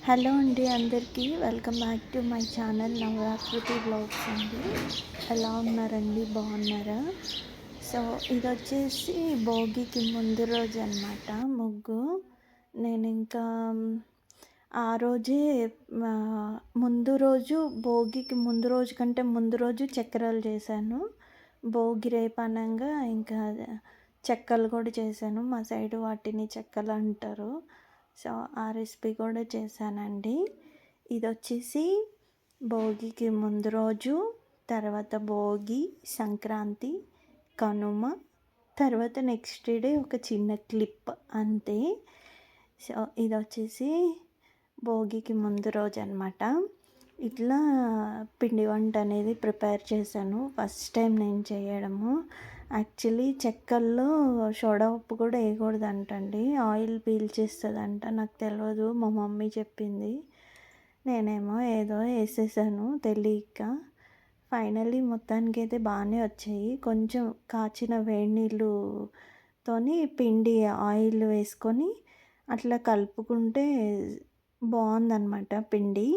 Hello అండి అందరికీ welcome back to my channel Navarakriti blogs అండి. ఎలా ఉన్నారండి, బాగున్నారా? సో ఇది వచ్చేసి భోగికి ముందు రోజు అనమాట ముగ్గు. నేను ఇంకా ఆ రోజే ముందు రోజు భోగికి ముందు రోజు కంటే ముందు రోజు చక్కెరలు చేశాను. భోగి రేపనంగా ఇంకా చెక్కలు కూడా చేశాను. మా సైడు వాటిని చెక్కలు అంటారు. సో ఆ రెసిపీ కూడా చేశానండి. ఇది వచ్చేసి భోగికి ముందు రోజు, తర్వాత భోగి, సంక్రాంతి, కనుమ, తర్వాత నెక్స్ట్ డే ఒక చిన్న క్లిప్ అంతే. సో ఇది వచ్చేసి భోగికి ముందు రోజు అనమాట. ఇట్లా పిండి వంట అనేది ప్రిపేర్ చేశాను. ఫస్ట్ టైం నేను చేయడము. యాక్చువల్లీ చెక్కల్లో సోడా ఉప్పు కూడా వేయకూడదంటండి, ఆయిల్ పీల్చేస్తుందంట. నాకు తెలియదు, మా మమ్మీ చెప్పింది. నేనేమో ఏదో వేసేసాను తెలియక. ఫైనల్లీ మొత్తానికి అయితే బాగానే వచ్చాయి. కొంచెం కాచిన వేడి నీళ్ళతోని పిండి ఆయిల్ వేసుకొని అట్లా కలుపుకుంటే బాగుందన్నమాట పిండి.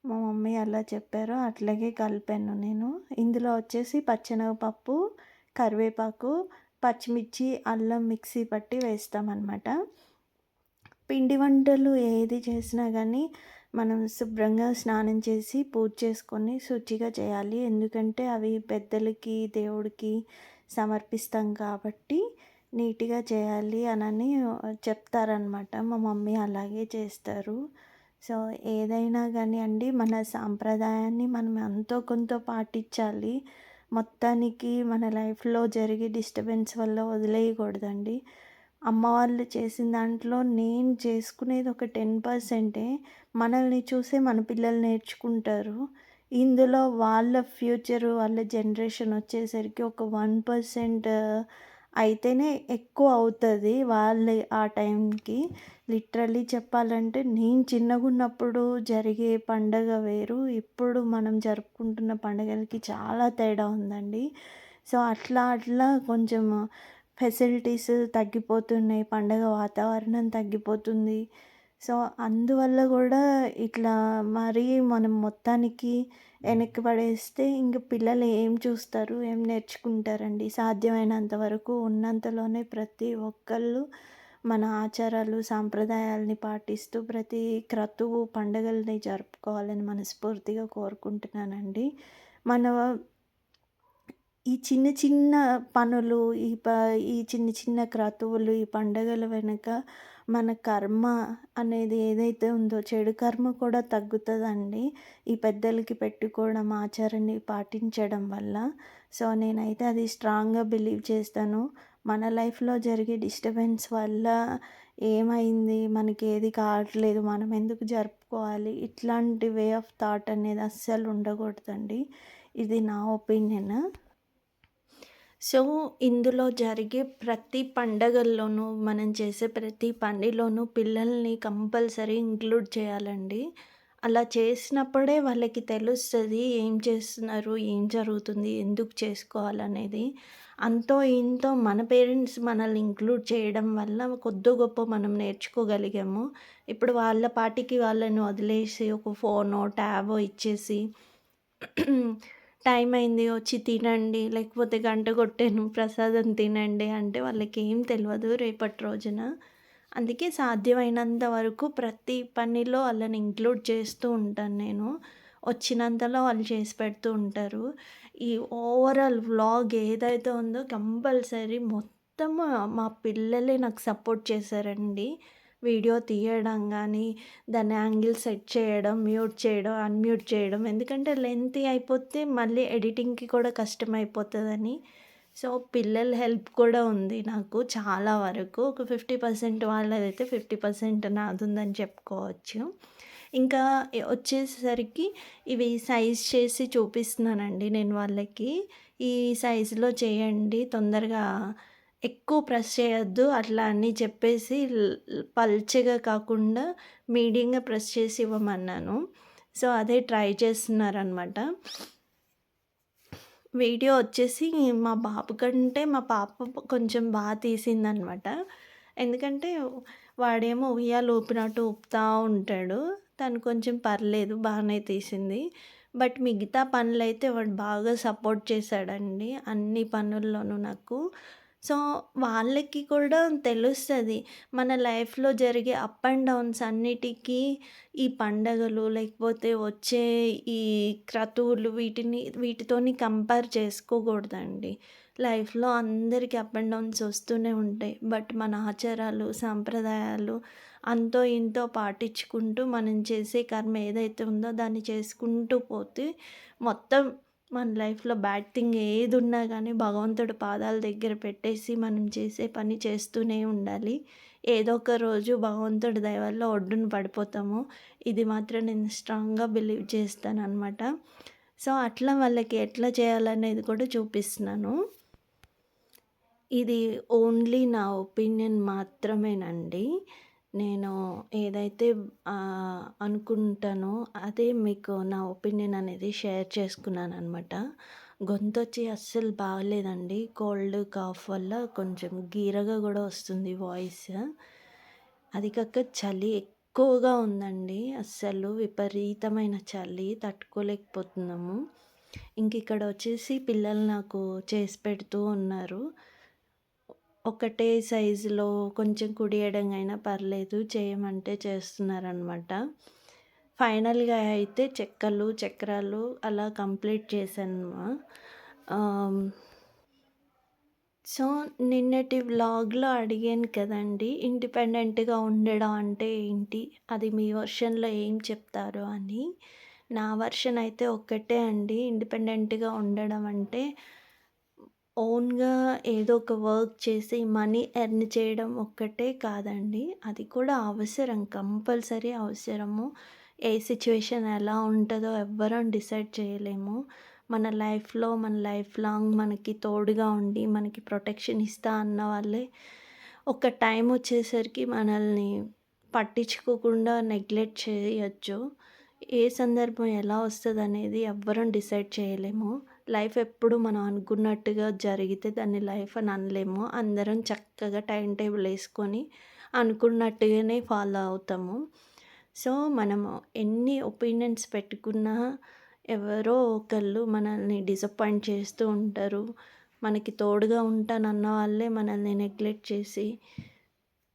మా మమ్మీ అలా చెప్పారో అట్లాగే కలిపాను నేను. ఇందులో వచ్చేసి పచ్చెనగపప్పు, కరివేపాకు, పచ్చిమిర్చి, అల్లం మిక్సీ పట్టి వేస్తామన్నమాట. పిండి వంటలు ఏది చేసినా కానీ మనం శుభ్రంగా స్నానం చేసి పూజ చేసుకొని శుచిగా చేయాలి. ఎందుకంటే అవి పెద్దలకి, దేవుడికి సమర్పిస్తాం కాబట్టి నీట్గా చేయాలి అని చెప్తారనమాట. మా మమ్మీ అలాగే చేస్తారు. సో ఏదైనా కానీ అండి, మన సాంప్రదాయాన్ని మనం ఎంతో కొంత పాటించాలి. మొత్తానికి మన లైఫ్లో జరిగే డిస్టర్బెన్స్ వల్ల వదిలేయకూడదండి. అమ్మ వాళ్ళు చేసిన దాంట్లో నేను చేసుకునేది ఒక 10%. మనల్ని చూసే మన పిల్లలు నేర్చుకుంటారు. ఇందులో వాళ్ళ ఫ్యూచరు, వాళ్ళ జనరేషన్ వచ్చేసరికి ఒక 1% అయితేనే ఎక్కువ అవుతుంది వాళ్ళ ఆ టైంకి. లిటరల్లీ చెప్పాలంటే నేను చిన్నగున్నప్పుడు జరిగే పండగ వేరు, ఇప్పుడు మనం జరుపుకుంటున్న పండగలకి చాలా తేడా ఉందండి. సో అట్లా కొంచెం ఫెసిలిటీస్ తగ్గిపోతున్నాయి, పండగ వాతావరణం తగ్గిపోతుంది. సో అందువల్ల కూడా ఇట్లా మరీ మనం మొత్తానికి వెనక్కి పడేస్తే ఇంక పిల్లలు ఏం చూస్తారు, ఏం నేర్చుకుంటారండి? సాధ్యమైనంత వరకు ఉన్నంతలోనే ప్రతి ఒక్కళ్ళు మన ఆచారాలు, సాంప్రదాయాలని పాటిస్తూ ప్రతి క్రతువు, పండుగల్ని జరుపుకోవాలని మనస్ఫూర్తిగా కోరుకుంటున్నానండి. మన ఈ చిన్న చిన్న పనులు, ఈ చిన్న చిన్న క్రతువులు, ఈ పండగల వెనుక మన కర్మ అనేది ఏదైతే ఉందో, చెడు కర్మ కూడా తగ్గుతుందండి ఈ పెద్దలకి పెట్టుకోవడం, ఆచారాన్ని పాటించడం వల్ల. సో నేనైతే అది స్ట్రాంగ్గా బిలీవ్ చేస్తాను. మన లైఫ్లో జరిగే డిస్టర్బెన్స్ వల్ల ఏమైంది, మనకి ఏది కావట్లేదు, మనం ఎందుకు జరుపుకోవాలి, ఇట్లాంటి వే ఆఫ్ థాట్ అనేది అస్సలు ఉండకూడదండి. ఇది నా ఒపీనియన్. సో ఇందులో జరిగే ప్రతి పండగల్లోనూ, మనం చేసే ప్రతి పనిలోనూ పిల్లల్ని కంపల్సరీ ఇంక్లూడ్ చేయాలండి. అలా చేసినప్పుడే వాళ్ళకి తెలుస్తుంది ఏం చేస్తున్నారు, ఏం జరుగుతుంది, ఎందుకు చేసుకోవాలనేది. అంతో ఇంతో మన పేరెంట్స్ మనల్ని ఇంక్లూడ్ చేయడం వల్ల కొద్దో గొప్పో మనం నేర్చుకోగలిగాము. ఇప్పుడు వాళ్ళ పాటికి వాళ్ళని వదిలేసి ఒక ఫోనో, ట్యాబో ఇచ్చేసి టైం అయింది వచ్చి తినండి, లేకపోతే గంట కొట్టాను ప్రసాదం తినండి అంటే వాళ్ళకేం తెలవదు రేపటి రోజున. అందుకే సాధ్యమైనంత వరకు ప్రతి పనిలో వాళ్ళని ఇంక్లూడ్ చేస్తూ ఉంటాను నేను. వచ్చినంతలో వాళ్ళు చేసి పెడుతూ ఉంటారు. ఈ ఓవరాల్ వ్లాగ్ ఏదైతే ఉందో కంపల్సరీ మొత్తము మా పిల్లలే నాకు సపోర్ట్ చేశారండి. వీడియో తీయడం కానీ, దాన్ని యాంగిల్ సెట్ చేయడం, మ్యూట్ చేయడం, అన్‌మ్యూట్ చేయడం. ఎందుకంటే లెంతీ అయిపోతే మళ్ళీ ఎడిటింగ్‌కి కూడా కష్టమైపోతదని. సో పిల్లల హెల్ప్ కూడా ఉంది నాకు చాలా వరకు. ఒక 50% వాళ్ళదైతే 50% నాదుందని చెప్పుకోవచ్చు. ఇంకా వచ్చేసరికి ఇవి సైజ్ చేసి చూపిస్తున్నానండి నేను వాళ్ళకి. ఈ సైజులో చేయండి, తొందరగా ఎక్కువ ప్రెస్ చేయొద్దు అట్లా అని చెప్పేసి పల్చగా కాకుండా మీడియంగా ప్రెస్ చేసి ఇవ్వమన్నాను. సో అదే ట్రై చేస్తున్నారనమాట. వీడియో వచ్చేసి మా బాబు కంటే మా పాప కొంచెం బాగా తీసిందనమాట. ఎందుకంటే వాడేమో ఉయ్యాల ఊపినట్టు ఊపుతా ఉంటాడు. తను కొంచెం పర్లేదు బాగానే తీసింది. బట్ మిగతా పనులైతే వాడు బాగా సపోర్ట్ చేశాడండి అన్ని పనుల్లోనూ నాకు. సో, వాళ్ళకి కూడా తెలుస్తది. మన లైఫ్‌లో జరిగే అప్ అండ్ డౌన్స్ అన్నిటికి ఈ పండగలు లేకపోతే వచ్చే ఈ క్రతువులు వీటితోని కంపేర్ చేసుకోకూడదండి. లైఫ్‌లో అందరికి అప్ అండ్ డౌన్స్ వస్తూనే ఉంటాయి. బట్ మన ఆచారాలు, సాంప్రదాయాలు అంతో ఇంతో పాటించుకుంటూ మనం చేసే కర్మ ఏదైతే ఉందో దాన్ని చేసుకుంటూ పోతే మొత్తం మన లైఫ్‌లో బ్యాడ్ థింగ్ ఏదున్నా గానీ భగవంతుడి పాదాల దగ్గర పెట్టేసి మనం చేసే పని చేస్తూనే ఉండాలి. ఏదో ఒక రోజు భగవంతుడి దయ వల్ల ఒడ్డున పడిపోతాము. ఇది మాత్రం నేను స్ట్రాంగ్‌గా బిలీవ్ చేస్తాననమాట. సో, అట్లా వాళ్ళకి ఎట్లా చేయాలనేది కూడా చూపిస్తున్నాను. ఇది ఓన్లీ నా ఒపీనియన్ మాత్రమేనండి. నేను ఏదైతే అనుకుంటానో అదే మీకు నా ఒపీనియన్ అనేది షేర్ చేసుకున్నాననమాట. గొంతొచ్చి అస్సలు బాగలేదండి. కోల్డ్, కాఫ్ వల్ల కొంచెం గీరగా గూడా వస్తుంది వాయిస్. అది కాక చలి ఎక్కువగా ఉందండి. అస్సలు విపరీతమైన చలి తట్టుకోలేకపోతున్నాము. ఇంకిక్కడ వచ్చేసి పిల్లలు నాకు చేసి పెడుతూ ఉన్నారు. ఒకటే సైజులో కొంచెం కుడి ఎడంగా అయినా పర్లేదు చేయమంటే చేస్తున్నారనమాట. ఫైనల్‌గా అయితే చెక్కలు, చక్రాలు అలా కంప్లీట్ చేశాను. ఆహ్, సో, నిన్నటి వ్లాగ్‌లో అడిగాను కదండీ! ఇండిపెండెంట్‌గా ఉండడం అంటే ఏంటి? అది మీ వర్షన్‌లో ఏం చెప్తారు అని. నా వర్షన్ అయితే ఒక్కటే అండి. ఇండిపెండెంట్‌గా ఉండడం అంటే ఓన్‌గా ఏదో ఒక వర్క్ చేసి మనీ ఎర్న్ చేయడం ఒక్కటే కాదండి. అది కూడా అవసరం. కంపల్సరీ అవసరము. ఏ సిట్యుయేషన్ ఎలా ఉంటదో ఎవ్వరం డిసైడ్ చేయలేము. మన లైఫ్‌లో మన లైఫ్ లాంగ్ మనకి తోడుగా ఉండి, మనకి ప్రొటెక్షన్ ఇస్తా అన్న వాళ్ళే ఒక టైం వచ్చేసరికి మనల్ని పట్టించుకోకుండా నెగ్లెక్ట్ చేయొచ్చు. ఏ సందర్భం ఎలా వస్తదనేది ఎవ్వరం డిసైడ్ చేయలేము. లైఫ్ ఎప్పుడు మనం అనుకున్నట్టుగా జరిగితే దాన్ని లైఫ్ అని అనలేము. అందరం చక్కగా టైం టేబుల్ ఏసుకొని అనుకున్నట్టుగానే ఫాలో అవుతాము. సో, మనము ఎన్ని ఒపీనియన్స్ పెట్టుకున్నా ఎవరో ఒకళ్ళు మనల్ని డిసప్పాయింట్ చేస్తూ ఉంటారు. మనకి తోడుగా ఉంటానన్న వాళ్ళే మనల్ని నెగ్లెక్ట్ చేసి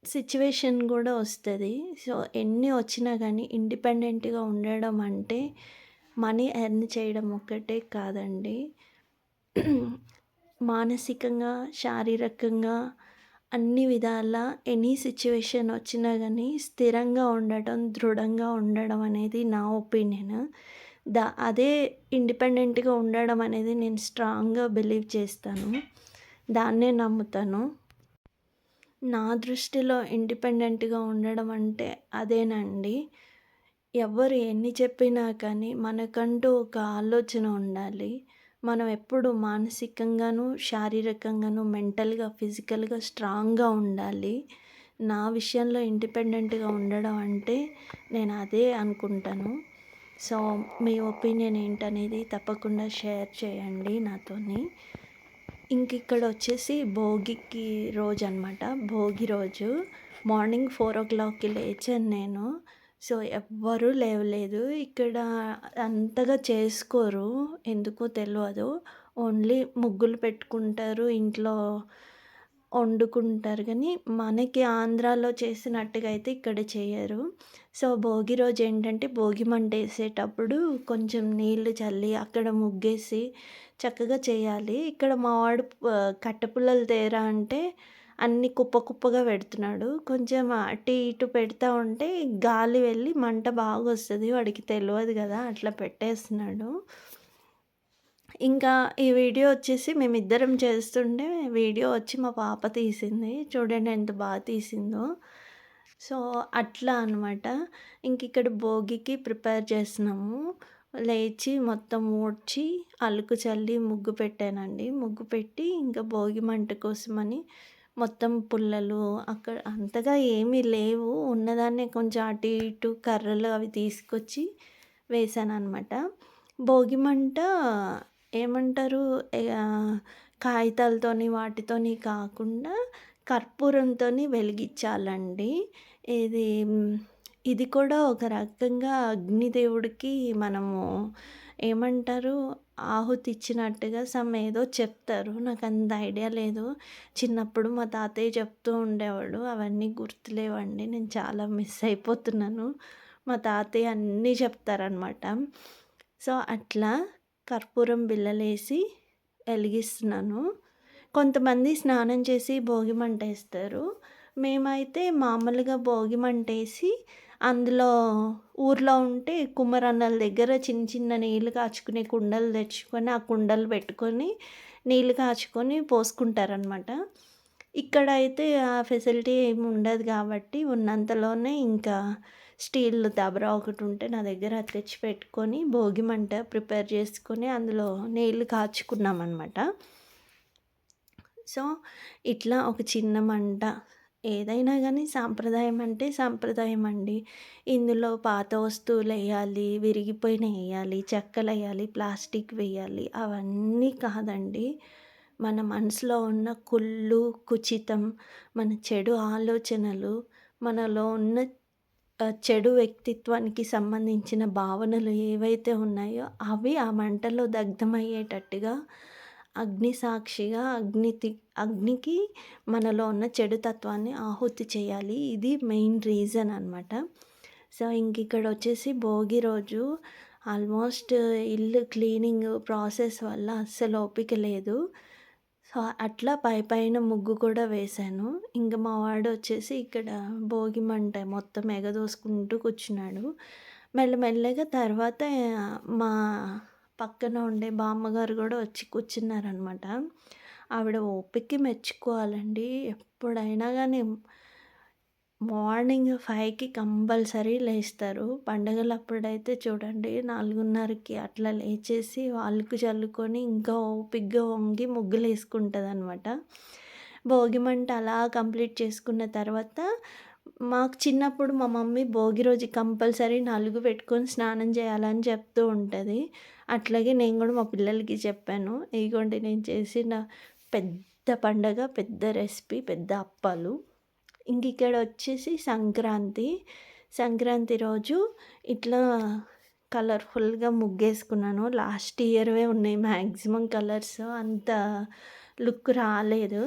సిట్యుయేషన్ గూడా వస్తది. సో, ఎన్ని వచ్చినా గానీ ఇండిపెండెంట్‌గా ఉండడం అంటే మనీ ఎర్న్ చేయడం ఒక్కటే కాదండి. మానసికంగా, శారీరకంగా అన్ని విధాల ఎనీ సిట్యుయేషన్ వచ్చినా గానీ స్థిరంగా ఉండటం, దృఢంగా ఉండడం అనేది నా ఒపీనియన్. అదే ఇండిపెండెంట్‌గా ఉండడం అనేది నేను స్ట్రాంగ్‌గా బిలీవ్ చేస్తాను. దాన్నే నమ్ముతాను. నా దృష్టిలో ఇండిపెండెంట్‌గా ఉండడం అంటే అదేనండి. ఎవ్వరు ఎన్ని చెప్పినా కానీ మనకంటూ ఒక ఆలోచన ఉండాలి. మనం ఎప్పుడు మానసికంగాను, శారీరకంగాను, మెంటల్‌గా, ఫిజికల్‌గా స్ట్రాంగ్‌గా ఉండాలి. నా విషయంలో ఇండిపెండెంట్‌గా ఉండడం అంటే నేను అదే అనుకుంటాను. సో, మీ ఒపీనియన్ ఏంటనేది తప్పకుండా షేర్ చేయండి నాతోని. ఇంకిక్కడొచ్చేసి భోగికి రోజనమాట. భోగి రోజు మార్నింగ్ 4:00కి లేచాను నేను. సో, ఎవ్వరూ లేవలేదు. ఇక్కడ అంతగా చేసుకోరు. ఎందుకో తెలవదు. ఓన్లీ ముగ్గులు పెట్టుకుంటారు. ఇంట్లో వండుకుంటారు గానీ, మనకి ఆంధ్రాలో చేసినట్టుగా అయితే ఇక్కడ చెయ్యరు. సో, భోగి రోజేంటంటే భోగి మంటేసేటప్పుడు కొంచెం నీళ్లు చల్లి, అక్కడ ముగ్గేసి చక్కగా చేయాలి. ఇక్కడ మా వాడు కట్టెపుల్లలు తేరా అంటే అన్నీ కుప్ప కుప్పగా పెడుతున్నాడు. కొంచెం అటు ఇటు పెడతా ఉంటే గాలి వెళ్ళి మంట బాగొస్తది. వాడికి తెలవదు గదా! అట్లా పెట్టేస్తున్నాడు. ఇంకా ఈ వీడియో వచ్చేసి మేమిద్దరం చేస్తుంటే వీడియో వచ్చి మా పాప తీసింది. చూడండి ఎంత తీసిందో. సో, అట్లా అనమాట. ఇంకిక్కడ భోగికి ప్రిపేర్ చేస్తున్నాము. లేచి మొత్తం ఊడ్చి, అలుకు చల్లి ముగ్గు పెట్టానండి. ముగ్గు పెట్టి ఇంకా భోగి మంట కోసమని మొత్తం పుల్లలు అక్కడ అంతగా ఏమీ లేవు. ఉన్నదాన్నే కొంచెం అటు ఇటు కర్రలు అవి తీసుకొచ్చి వేశాననమాట. భోగి మంట ఏమంటారు కాగితాలతోని వాటితోని కాకుండా కర్పూరంతోని వెలిగించాలండి. ఇది ఇది కూడా ఒక రకంగా అగ్నిదేవుడికి మనము ఏమంటారు? ఆహుతి ఇచ్చినట్టుగా ఏదో చెప్తారు. నాకంత ఐడియా లేదు. చిన్నప్పుడు మా తాతయ్య చెప్తూ ఉండేవాడు. అవన్నీ గుర్తులేవండి. నేను చాలా మిస్ అయిపోతున్నాను. మా తాతయ్య అన్నీ చెప్తారనమాట. సో, అట్లా కర్పూరం బిళ్ళలేసి ఎలిగిస్తున్నాను. కొంతమంది స్నానం చేసి భోగి మంటేస్తారు. మేమైతే మామూలుగా భోగి మంటేసి అందులో ఊర్లో ఉంటే కుమ్మరన్నల దగ్గర చిన్న చిన్న నీళ్ళు కాచుకునే కుండలు తెచ్చుకొని, ఆ కుండలు పెట్టుకొని నీళ్ళు కాచుకొని పోసుకుంటారనమాట. ఇక్కడైతే ఆ ఫెసిలిటీ ఏమి ఉండదు కాబట్టి ఉన్నంతలోనే ఇంకా స్టీల్ దబరా ఒకటి ఉంటే నా దగ్గర అది తెచ్చి పెట్టుకొని భోగి మంట ప్రిపేర్ చేసుకొని అందులో నీళ్ళు కాచుకున్నామనమాట. సో, ఇట్లా ఒక చిన్న మంట ఏదైనా గానీ సాంప్రదాయం అంటే సాంప్రదాయం అండి. ఇందులో పాత వస్తువులెయ్యాలి, విరిగిపోయినయెయ్యాలి, చెక్కలెయ్యాలి, ప్లాస్టిక్ వెయ్యాలి అవన్నీ కాదండి. మన మనసులో ఉన్న కుళ్ళు, కుచితం, మన చెడు ఆలోచనలు, మనలో ఉన్న చెడు వ్యక్తిత్వానికి సంబంధించిన భావనలు ఏవైతే ఉన్నాయో అవి ఆ మంటలో దగ్ధమయ్యేటట్టుగా అగ్ని సాక్షిగా అగ్నికి మనలో ఉన్న చెడు తత్వాన్ని ఆహుతి చేయాలి. ఇది మెయిన్ రీజన్ అనమాట. సో, ఇంకిక్కడొచ్చేసి భోగి రోజు ఆల్మోస్ట్ ఇల్లు క్లీనింగ్ ప్రాసెస్ వల్ల అస్సలు ఓపిక లేదు. సో, అట్లా పైన ముగ్గు కూడా వేశాను. ఇంక మా వాడొచ్చేసి ఇక్కడ భోగి మంట మొత్తం ఎగదోసుకుంటూ కూర్చున్నాడు. మెల్లమెల్లగా తర్వాత మా పక్కన ఉండే బామ్మగారు గూడా వచ్చి కూర్చున్నారనమాట. ఆవిడ ఓపికకి మెచ్చుకోవాలండి. ఎప్పుడైనా గానీ మార్నింగ్ 5కి కంపల్సరీ లేస్తారు. పండగలప్పుడైతే చూడండి 4:30కి అట్లా లేచేసి వాళ్ళకు చల్లుకొని ఇంకా ఓపికగా వంగి ముగ్గులేసుకుంటదనమాట. భోగి మంట అలా కంప్లీట్ చేసుకున్న తర్వాత మాకు చిన్నప్పుడు మా మమ్మీ భోగి రోజు కంపల్సరీ నలుగు పెట్టుకొని స్నానం చేయాలని చెప్తూ ఉంటది. అట్లాగే నేను గూడా మా పిల్లలకి చెప్పాను. ఇగోండి నేను చేసిన పెద్ద పండగ, పెద్ద రెసిపీ, పెద్ద అప్పాలు. ఇంకిక్కడొచ్చేసి సంక్రాంతి. సంక్రాంతి రోజు ఇట్లా కలర్‌ఫుల్‌గా ముగ్గేసుకున్నాను. లాస్ట్ ఇయర్‌వే ఉన్నాయి మ్యాక్సిమం కలర్స్. అంత లుక్ రాలేదు.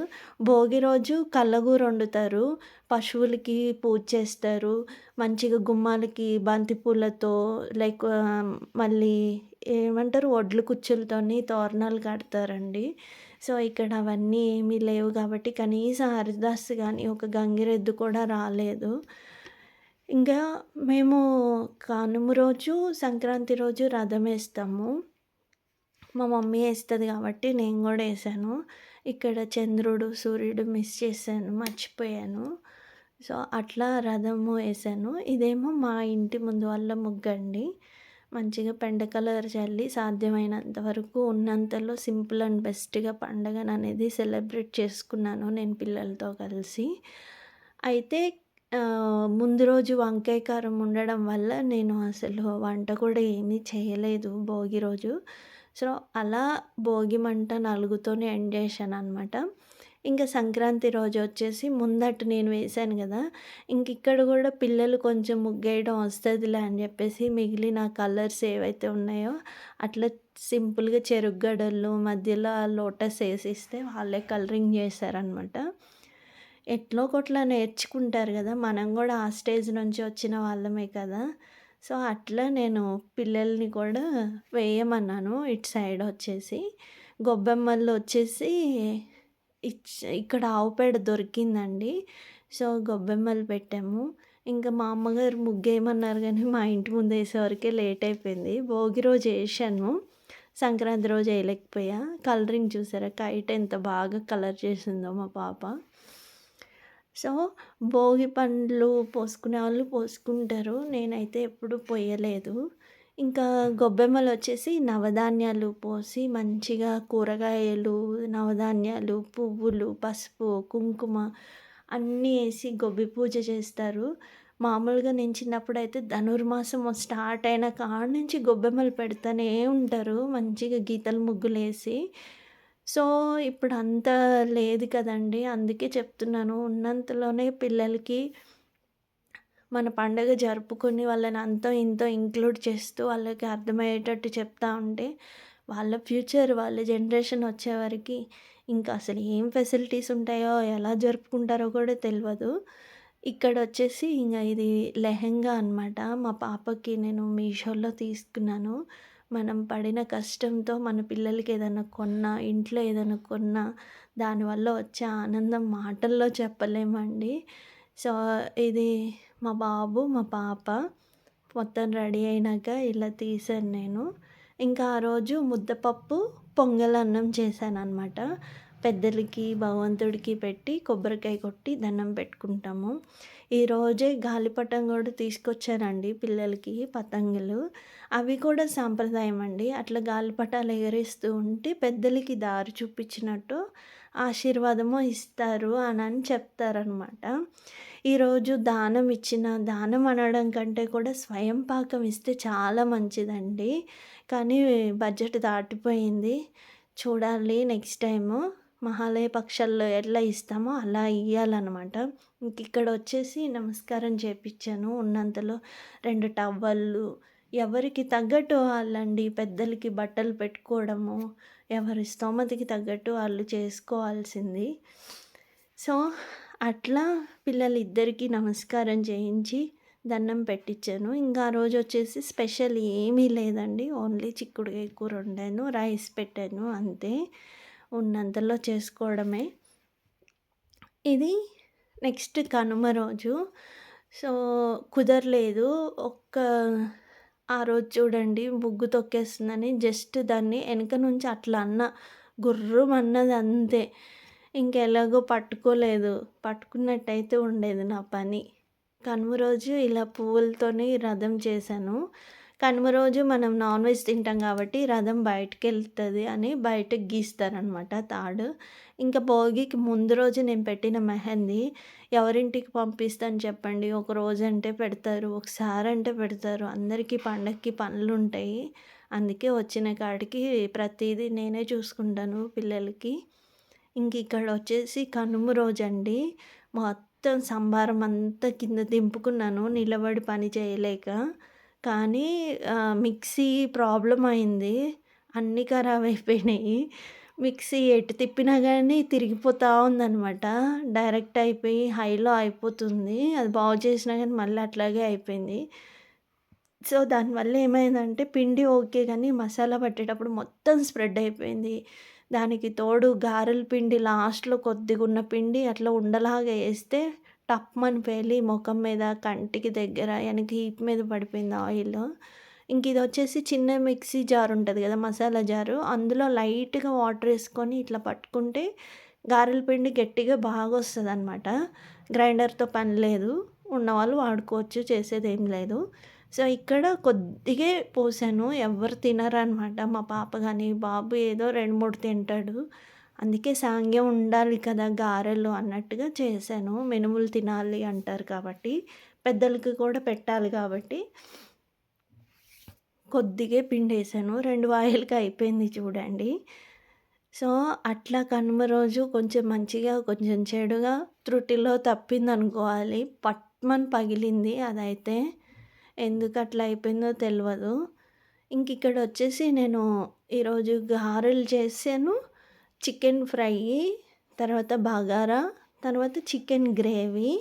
భోగి రోజు కల్లగూరొండుతారు. పశువులకి పూజ చేస్తారు. మంచిగా గుమ్మాలకి బంతి పూలతో మళ్ళీ ఏమంటారు వడ్లు కుచ్చులతోని తోరణాలు కడతారండి. సో, ఇక్కడ అవన్నీ ఏమీ లేవు కాబట్టి కనీసం హరిదాస్ గానీ, ఒక గంగిరెద్దు కూడా రాలేదు. ఇంకా మేము కనుమ రోజు, సంక్రాంతి రోజు రథమేస్తాము. మా మమ్మీ ఏస్తది కాబట్టి నేను గూడా ఏసాను. ఇక్కడ చంద్రుడు, సూర్యుడు మిస్ చేశాను, మర్చిపోయాను. సో, అట్లా రథము ఏసాను. ఇదేమో మా ఇంటి ముందు వాళ్ళ ముగ్గండి. మంచిగా పెండ కలర్ చల్లి సాధ్యమైనంత వరకు ఉన్నంతలో సింపుల్ అండ్ బెస్ట్‌గా పండగననేది సెలబ్రేట్ చేసుకున్నాను నేను పిల్లలతో కలిసి. అయితే ముందు రోజు వంకాయ కారం ఉండడం వల్ల నేను అసలు వంట కూడా ఏమీ చేయలేదు భోగి రోజు. సో, అలా భోగి మంట నలుగుతోనే ఎండ్ చేశాననమాట. ఇంకా సంక్రాంతి రోజొచ్చేసి ముందట నేను వేశాను గదా! ఇంకిక్కడ గూడా పిల్లలు కొంచెం ముగ్గేయడం వస్తదిలే అని జెప్పేసి మిగిలిన కలర్స్ ఏవైతే ఉన్నాయో అట్లా సింపుల్‌గా చెరుకుగడలు మధ్యలో ఆ లోటస్ ఏసిస్తే వాళ్ళే కలరింగ్ జేశారనమాట. ఎట్లో కొట్లా నేర్చుకుంటారు గదా! మనం గూడా ఆ స్టేజ్ నుంచి వచ్చిన వాళ్ళమే కదా! సో, అట్లా నేను పిల్లల్ని కూడా వేయమన్నాను ఇటు సైడొచ్చేసి. గొబ్బెమ్మల్లో వచ్చేసి ఇక్కడ ఆవు పేడ దొరికిందండి. సో, గొబ్బెమ్మలు పెట్టాము. ఇంకా మా అమ్మగారు ముగ్గేయమన్నారు గానీ, మా ఇంటి ముందు ఏసేవరకే లేట్ అయిపోయింది. భోగి రోజు ఏశాను. సంక్రాంతి రోజు ఏయలేకపోయా. కలరింగ్ చూసారా కైట్ ఎంత బాగా కలర్ చేసిందో మా పాప. సో, భోగి పండ్లు పోసుకునే వాళ్ళు పోసుకుంటారు. నేనైతే ఎప్పుడు పొయ్యలేదు. ఇంకా గొబ్బెమ్మలొచ్చేసి నవధాన్యాలు పోసి మంచిగా కూరగాయలు, నవధాన్యాలు, పువ్వులు, పసుపు, కుంకుమ అన్నీ ఏసి గొబ్బి పూజ చేస్తారు. మామూలుగా నేను చిన్నప్పుడైతే ధనుర్మాసం స్టార్ట్ అయిన కాడ నుంచి గొబ్బెమ్మలు పెడతానే ఉంటారు. మంచిగా గీతలు ముగ్గులేసి. సో, ఇప్పుడంత లేదు కదండీ! అందుకే చెప్తున్నాను. ఉన్నంతలోనే పిల్లలకి మన పండుగ జరుపుకొని వాళ్ళని అంతో ఇంతో ఇంక్లూడ్ చేస్తూ వాళ్ళకి అర్థమయ్యేటట్టు చెప్తా ఉంటే వాళ్ళ ఫ్యూచర్ వాళ్ళ జనరేషన్ వచ్చేవరకి ఇంకా అసలు ఏం ఫెసిలిటీస్ ఉంటాయో ఎలా జరుపుకుంటారో కూడా తెలియదు. ఇక్కడ వచ్చేసి ఇంక ఇది లెహెంగా అనమాట. మా పాపకి నేను మీషోలో తీసుకున్నాను. మనం పడిన కష్టంతో మన పిల్లలకి ఏదైనా కొన్నా, ఇంట్లో ఏదైనా కొన్నా దానివల్ల వచ్చే ఆనందం మాటల్లో చెప్పలేమండి. సో, ఇది మా బాబు, మా పాప మొత్తం రెడీ అయినాక ఇలా తీశాను నేను. ఇంకా ఆ రోజు ముద్దపప్పు, పొంగలన్నం చేశాననమాట. పెద్దలకి, భగవంతుడికి పెట్టి కొబ్బరికాయ కొట్టి దండం పెట్టుకుంటాము. ఈరోజే గాలిపటం కూడా తీసుకొచ్చానండి పిల్లలకి పతంగులు. అవి కూడా సాంప్రదాయం అండి. అట్లా గాలిపటాలు ఎగరేస్తూ ఉంటే పెద్దలకి దారి చూపించినట్టు ఆశీర్వాదము ఇస్తారు అని చెప్తారనమాట. ఈరోజు దానం అనడం కంటే కూడా స్వయం పాకం ఇస్తే చాలా మంచిదండి. కానీ బడ్జెట్ దాటిపోయింది. చూడాలి నెక్స్ట్ టైము. మహాలయ పక్షాల్లో ఎట్లా ఇస్తామో అలా ఇయ్యాలనమాట. ఇక్కడ వచ్చేసి నమస్కారం చేపిచ్చాను. ఉన్నంతలో 2 టవల్లు ఎవరికి తగ్గట్టు వాళ్ళండి. పెద్దలకి బట్టలు పెట్టుకోవడము, ఎవరి స్తోమతకి తగ్గట్టు వాళ్ళు చేసుకోవాల్సింది. సో, అట్లా పిల్లలిద్దరికీ నమస్కారం చేయించి దండం పెట్టించాను. ఇంకా ఆ రోజు వచ్చేసి స్పెషల్ ఏమీ లేదండి. ఓన్లీ చిక్కుడుకాయ కూర వండాను, రైస్ పెట్టాను అంతే. ఉన్నంతలో చేసుకోవడమే. ఇది నెక్స్ట్ కనుమ రోజు. సో, కుదరలేదు. ఆ రోజు చూడండి ముగ్గు తొక్కేస్తుందని జస్ట్ దాన్ని వెనక నుంచి అట్లా గుర్రుమన్నది అంతే. ఇంకెలాగో పట్టుకోలేదు. పట్టుకున్నట్టయితే ఉండేది నా పని. కనుమ రోజు ఇలా పువ్వులతోని రథం చేశాను. కనుమ రోజు మనం నాన్ వెజ్ తింటాం కాబట్టి రథం బయటికెళ్తది అని బయటకి గీస్తారనమాట తాడు. ఇంకా భోగికి ముందు రోజు నేను పెట్టిన మెహందీ ఎవరింటికి పంపిస్తాను చెప్పండి. ఒక రోజంటే పెడతారు, ఒకసారి అంటే పెడతారు. అందరికీ పండగకి పనులుంటాయి. అందుకే వచ్చిన కాడికి ప్రతీదీ నేనే చూసుకుంటాను పిల్లలకి. ఇక్కడ వచ్చేసి కనుమ రోజండి. మొత్తం సంబారం అంతా కింద దింపుకున్నాను నిలబడి పని చేయలేక. కానీ మిక్సీ ప్రాబ్లమ్ అయింది. అన్నీ ఖరాబ్ అయిపోయినాయి. మిక్సీ ఎటు తిప్పినా కానీ తిరిగిపోతూ ఉందనమాట. డైరెక్ట్ అయిపోయి హైలో అయిపోతుంది. అది బాగు చేసినా కానీ మళ్ళీ అట్లాగే అయిపోయింది. సో, దానివల్ల ఏమైందంటే పిండి ఓకే కానీ మసాలా పట్టేటప్పుడు మొత్తం స్ప్రెడ్ అయిపోయింది. దానికి తోడు గారెల పిండి లాస్ట్‌లో కొద్దిగున్న పిండి అట్లా ఉండలాగా ఏస్తే టప్‌మని పేలి మొఖం మీద, కంటికి దగ్గర, ఎనక హీప్ మీద పడిపోయింది ఆయిలు. ఇదొచ్చేసి చిన్న మిక్సీ జార్ ఉంటది కదా! మసాలా జారు. అందులో లైట్‌గా వాటర్ ఏసుకొని ఇట్లా పట్టుకుంటే గారెల పిండి గట్టిగా బాగొస్తదనమాట. గ్రైండర్‌తో పని లేదు. ఉన్నవాళ్ళు వాడుకోవచ్చు. చేసేదేం లేదు. సో, ఇక్కడ కొద్దిగే పోసాను. ఎవ్వరు తినరనమాట. మా పాప గాని, బాబు ఏదో 2, 3 తింటాడు. అందుకే సాంగ్యం ఉండాలి కదా గారెలు అన్నట్టుగా చేశాను. మినుములు తినాలి అంటారు కాబట్టి, పెద్దలకి కూడా పెట్టాలి కాబట్టి కొద్దిగే పిండేసాను. 2 వాయిలకి అయిపోయింది చూడండి. సో, అట్లా కనుమ రోజు కొంచెం మంచిగా, కొంచెం చెడుగా, త్రుటిలో తప్పిందనుకోవాలి. పట్మని పగిలింది అదైతే. ఎందుకు అట్లా అయిపోయిందో తెలవదు. ఇక్కడ వచ్చేసి నేను ఈరోజు గారెలు చేశాను. చికెన్ ఫ్రై, తర్వాత బగారా, తర్వాత చికెన్ గ్రేవీ.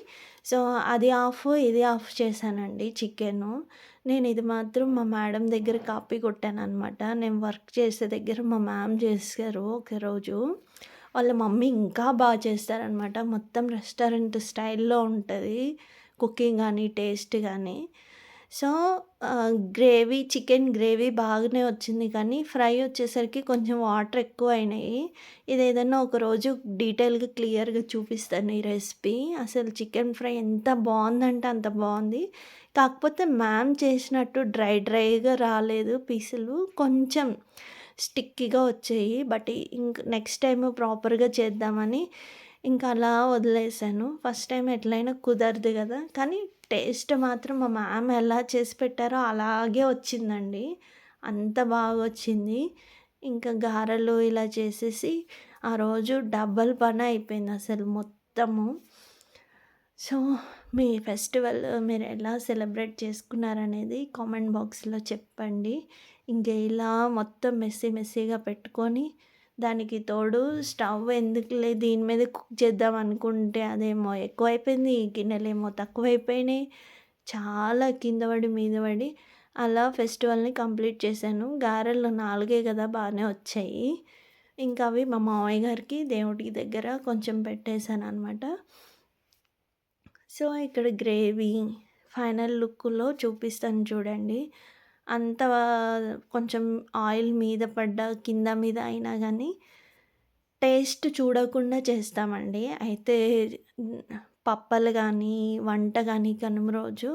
సో, అది హాఫ్, ఇది హాఫ్ చేశానండి చికెను. నేను ఇది మాత్రం మా మేడం దగ్గర కాపీ కొట్టాననమాట. నేను వర్క్ చేసే దగ్గర మా మ్యామ్ చేశారు ఒకరోజు. వాళ్ళ మమ్మీ ఇంకా బాగా చేస్తారనమాట. మొత్తం రెస్టారెంట్ స్టైల్‌లో ఉంటది కుకింగ్ గానీ, టేస్ట్ గానీ. సో, చికెన్ గ్రేవీ బాగానే వచ్చింది కానీ, ఫ్రై వచ్చేసరికి కొంచెం వాటర్ ఎక్కువయినాయి. ఇదేదన్నా ఒకరోజు డీటెయిల్‌గా, క్లియర్‌గా చూపిస్తాను ఈ రెసిపీ. అసలు చికెన్ ఫ్రై ఎంత బావుందంటే అంత బావుంది. కాకపోతే మ్యామ్ చేసినట్టు డ్రైగా రాలేదు పీసులు. కొంచెం స్టిక్కీగా వచ్చాయి. బట్ నెక్స్ట్ టైము ప్రాపర్‌గా చేద్దామని అలా వదిలేసాను. ఫస్ట్ టైం ఎట్లైనా కుదరదు కదా! కానీ టేస్ట్ మాత్రం మా మ్యామ్ ఎలా చేసి పెట్టారో అలాగే వచ్చిందండి. అంత బాగొచ్చింది. గారెలు ఇలా చేసేసి ఆ రోజు డబల్ పని అయిపోయింది అసలు మొత్తము. సో, మీ ఫెస్టివల్ మీరు ఎలా సెలబ్రేట్ చేసుకున్నారనేది కామెంట్ బాక్స్‌లో చెప్పండి. ఇంక ఇలా మొత్తం మెస్సీగా పెట్టుకొని, దానికి తోడు స్టవ్ ఎందుకులే దీని మీద కుక్ చేద్దాం అనుకుంటే అదేమో ఎక్కువైపోయింది, గిన్నెలేమో తక్కువైపోయినాయి. చాలా కింద పడి, మీద పడి అలా ఫెస్టివల్‌ని కంప్లీట్ చేశాను. గారెలు 4 కదా బానే వచ్చాయి. ఇంకా అవి మా మామయ్య గారికి దేవుడి దగ్గర కొంచెం పెట్టేసాననమాట. సో, ఇక్కడ గ్రేవీ ఫైనల్ లుక్‌లో చూపిస్తాను చూడండి. అంత కొంచెం ఆయిల్ మీద పడ్డ, కింద మీద అయినా గానీ, టేస్ట్ చూడకుండా చేస్తామండి. అయితే హ్మ్, పప్పలు గానీ, వంట గానీ కనుమ రోజు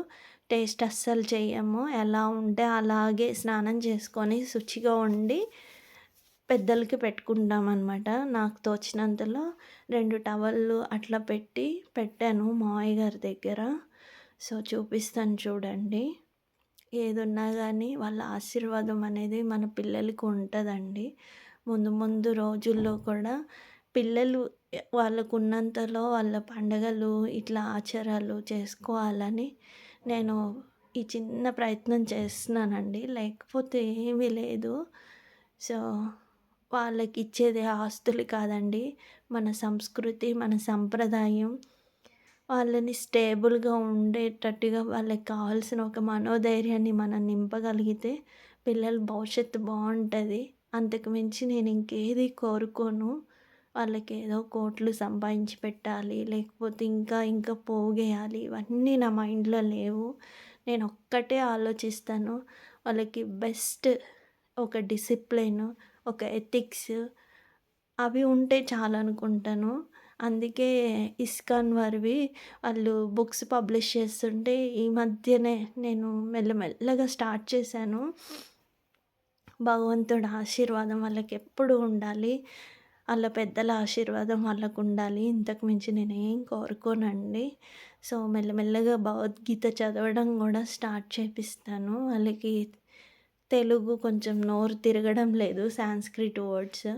టేస్ట్ అస్సలు చెయ్యము. ఎలా ఉంటే అలాగే స్నానం చేసుకొని, శుచిగా ఉండి పెద్దలకి పెట్టుకుంటామనమాట. నాకు తోచినంతలో 2 టవల్లు అట్లా పెట్టాను మావయ్య గారి దగ్గర. సో, చూపిస్తాను చూడండి. ఏదున్నా గానీ వాళ్ళ ఆశీర్వాదం అనేది మన పిల్లలకి ఉంటదండి. ముందు ముందు రోజుల్లో కూడా పిల్లలు వాళ్ళకున్నంతలో వాళ్ళ పండగలు, ఇట్లా ఆచారాలు చేసుకోవాలని నేను ఈ చిన్న ప్రయత్నం చేస్తున్నానండి. లేకపోతే ఏమీ లేదు. సో, వాళ్ళకిచ్చేది ఆస్తులు కాదండి. మన సంస్కృతి, మన సంప్రదాయం, వాళ్ళని స్టేబుల్‌గా ఉండేటట్టుగా వాళ్ళకి కావాల్సిన ఒక మనోధైర్యాన్ని మనం నింపగలిగితే పిల్లల భవిష్యత్తు బావుంటది. అంతకు మించి నేను ఇంకేది కోరుకోను. వాళ్ళకేదో కోట్లు సంపాదించి పెట్టాలి, లేకపోతే ఇంకా పోగేయాలి, ఇవన్నీ నా మైండ్‌లో లేవు. నేనొక్కటే ఆలోచిస్తాను. వాళ్ళకి బెస్ట్ ఒక డిసిప్లిన్, ఒక ఎథిక్స్ అవి ఉంటే చాలనుకుంటాను. అందుకే ఇస్కాన్ వారివి వాళ్ళు బుక్స్ పబ్లిష్ చేస్తుంటే ఈ మధ్యనే నేను మెల్లమెల్లగా స్టార్ట్ చేశాను. భగవంతుడి ఆశీర్వాదం వాళ్ళకెప్పుడు ఉండాలి. ఆళ్ళ పెద్దల ఆశీర్వాదం వాళ్ళకుండాలి. ఇంతకు మించి నేనేం కోరుకోనండి. సో, మెల్లమెల్లగా భగవద్గీత చదవడం గూడా స్టార్ట్ చేపిస్తాను. వాళ్ళకి తెలుగు కొంచెం నోరు తిరగడం లేదు సాంస్క్రిట్ వర్డ్స్.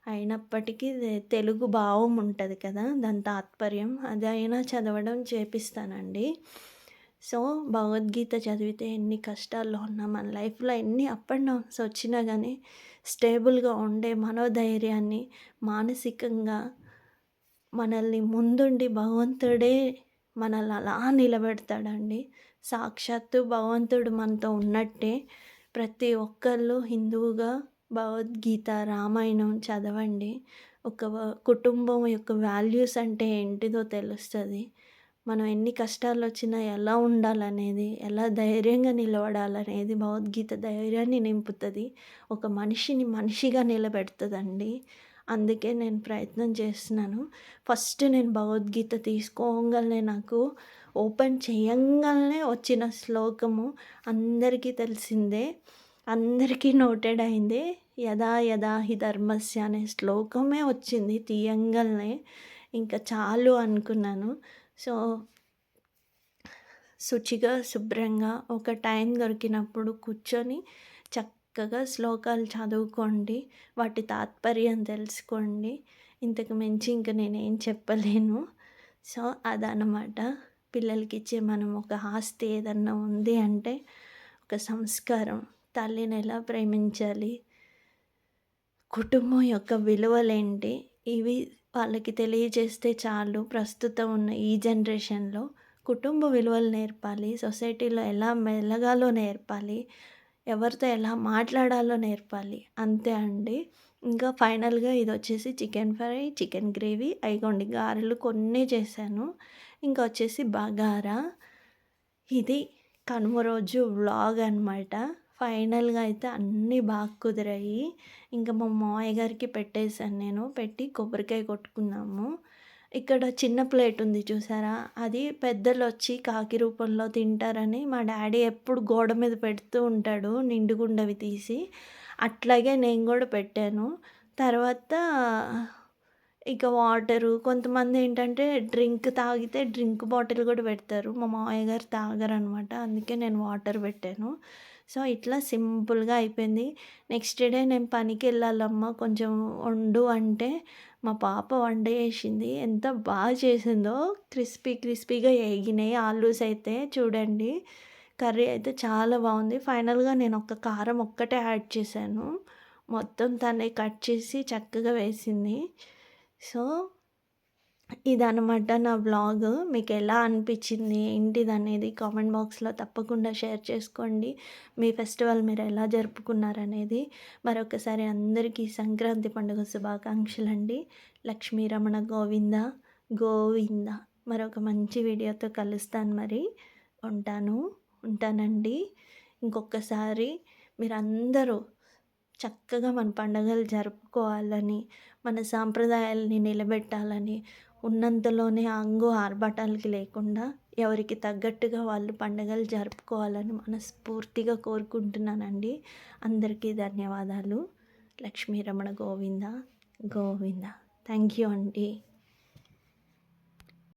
అయినప్పటికీ తెలుగు భావం ఉంటది కదా! దాని తాత్పర్యం అదైనా చదవడం చేపిస్తానండి. సో, భగవద్గీత చదివితే ఎన్ని కష్టాల్లో ఉన్నా, మన లైఫ్‌లో ఎన్ని అప్ అండ్ డౌన్స్ వచ్చినా గానీ, స్టేబుల్‌గా ఉండే మనోధైర్యాన్ని, మానసికంగా మనల్ని ముందుండి భగవంతుడే మనల్ని అలా నిలబెడతాడండి. సాక్షాత్తు భగవంతుడు మనతో ఉన్నట్టే. ప్రతి ఒక్కళ్ళు హిందువుగా భగవద్గీత, రామాయణం చదవండి. ఒక కుటుంబం యొక్క వాల్యూస్ అంటే ఏంటిదో తెలుస్తది. మనం ఎన్ని కష్టాలొచ్చినా ఎలా ఉండాలనేది, ఎలా ధైర్యంగా నిలబడాలనేది భగవద్గీత ధైర్యాన్ని నింపుతది. ఒక మనిషిని మనిషిగా నిలబెడతదండి. అందుకే నేను ప్రయత్నం చేస్తున్నాను. ఫస్ట్ నేను భగవద్గీత తీసుకోంగాల్నే నాకు ఓపెన్ చేయంగాల్నే వచ్చిన శ్లోకము అందరికీ తెలిసిందే. అందరికీ నోటెడ్ అయిందే. యదా యదా హి ధర్మస్య అనే శ్లోకమే వచ్చింది తీయంగాల్నే. ఇంకా చాలు అనుకున్నాను. సో, శుచిగా, శుభ్రంగా ఒక టైం దొరికినప్పుడు కూర్చొని చక్కగా శ్లోకాలు చదువుకోండి. వాటి తాత్పర్యం తెలుసుకోండి. ఇంతకు మించి ఇంక నేనేం చెప్పలేను. సో, అదనమాట. పిల్లలకిచ్చే మనం ఒక ఆస్తి ఏదన్నా ఉంది అంటే ఒక సంస్కారం. తల్లిని ఎలా ప్రేమించాలి, కుటుంబం యొక్క విలువలేంటి, ఇవి వాళ్ళకి తెలియజేస్తే చాలు. ప్రస్తుతం ఉన్న ఈ జనరేషన్‌లో కుటుంబ విలువలు నేర్పాలి. సొసైటీలో ఎలా మెలగాలో నేర్పాలి. ఎవరితో ఎలా మాట్లాడాలో నేర్పాలి. అంతే అండి. ఇంకా ఫైనల్‌గా ఇదొచ్చేసి చికెన్ ఫ్రై, చికెన్ గ్రేవీ, అయిగోండి గారెలు కొన్నే చేశాను. ఇంకా వచ్చేసి బగారా. ఇది కనుమ రోజు వ్లాగ్ అనమాట. ఫైనల్‌గా అయితే అన్నీ బాగా కుదిరాయి. ఇంకా మా మామయ్య గారికి పెట్టేసాను నేను. పెట్టి కొబ్బరికాయ కొట్టుకున్నాము. ఇక్కడ చిన్న ప్లేట్ ఉంది చూసారా? అది పెద్దలొచ్చి కాకి రూపంలో తింటారని మా డ్యాడీ ఎప్పుడు గోడ మీద పెడుతూ ఉంటాడు నిండుగుండవి తీసి. అట్లాగే నేను గూడా పెట్టాను. తర్వాత ఇక వాటరు కొంతమందేంటంటే డ్రింక్ తాగితే డ్రింక్ బాటిల్ గూడా పెడతారు. మా మామయ్య గారు తాగరనమాట. అందుకే నేను వాటర్ పెట్టాను. సో, ఇట్లా సింపుల్‌గా అయిపోయింది. నెక్స్ట్ డే నేను పనికెళ్ళాలమ్మా కొంచెం వండు అంటే, మా పాప వంట చేసింది. ఎంత బాగా చేసిందో, క్రిస్పీగా ఏగినాయి ఆలూస్ అయితే చూడండి. కర్రీ అయితే చాలా బాగుంది. ఫైనల్‌గా నేను ఒక కారం ఒక్కటే యాడ్ చేశాను. మొత్తం తనే కట్ చేసి చక్కగా వేసింది. సో ఇదనమాట నా వ్లాగ్. మీకెలా అనిపిచ్చింది, ఏంటిదనేది కామెంట్ బాక్స్‌లో తప్పకుండా షేర్ చేసుకోండి. మీ ఫెస్టివల్ మీరెలా జరుపుకున్నారనేది. మరొకసారి అందరికీ సంక్రాంతి పండుగ శుభాకాంక్షలండి. లక్ష్మీ రమణ గోవింద, గోవింద. మరొక మంచి వీడియోతో కలుస్తాను మరి. ఉంటానండి. ఇంకొకసారి మీరందరూ చక్కగా మన పండుగలు జరుపుకోవాలని, మన సాంప్రదాయాల్ని నిలబెట్టాలని, ఉన్నంతలోనే ఆర్భాటాలకి లేకుండా ఎవరికి తగ్గట్టుగా వాళ్ళు పండుగలు జరుపుకోవాలని మనస్ఫూర్తిగా కోరుకుంటున్నానండి. అందరికీ ధన్యవాదాలు. లక్ష్మీ రమణ గోవింద, గోవింద. థ్యాంక్ యూ అండి.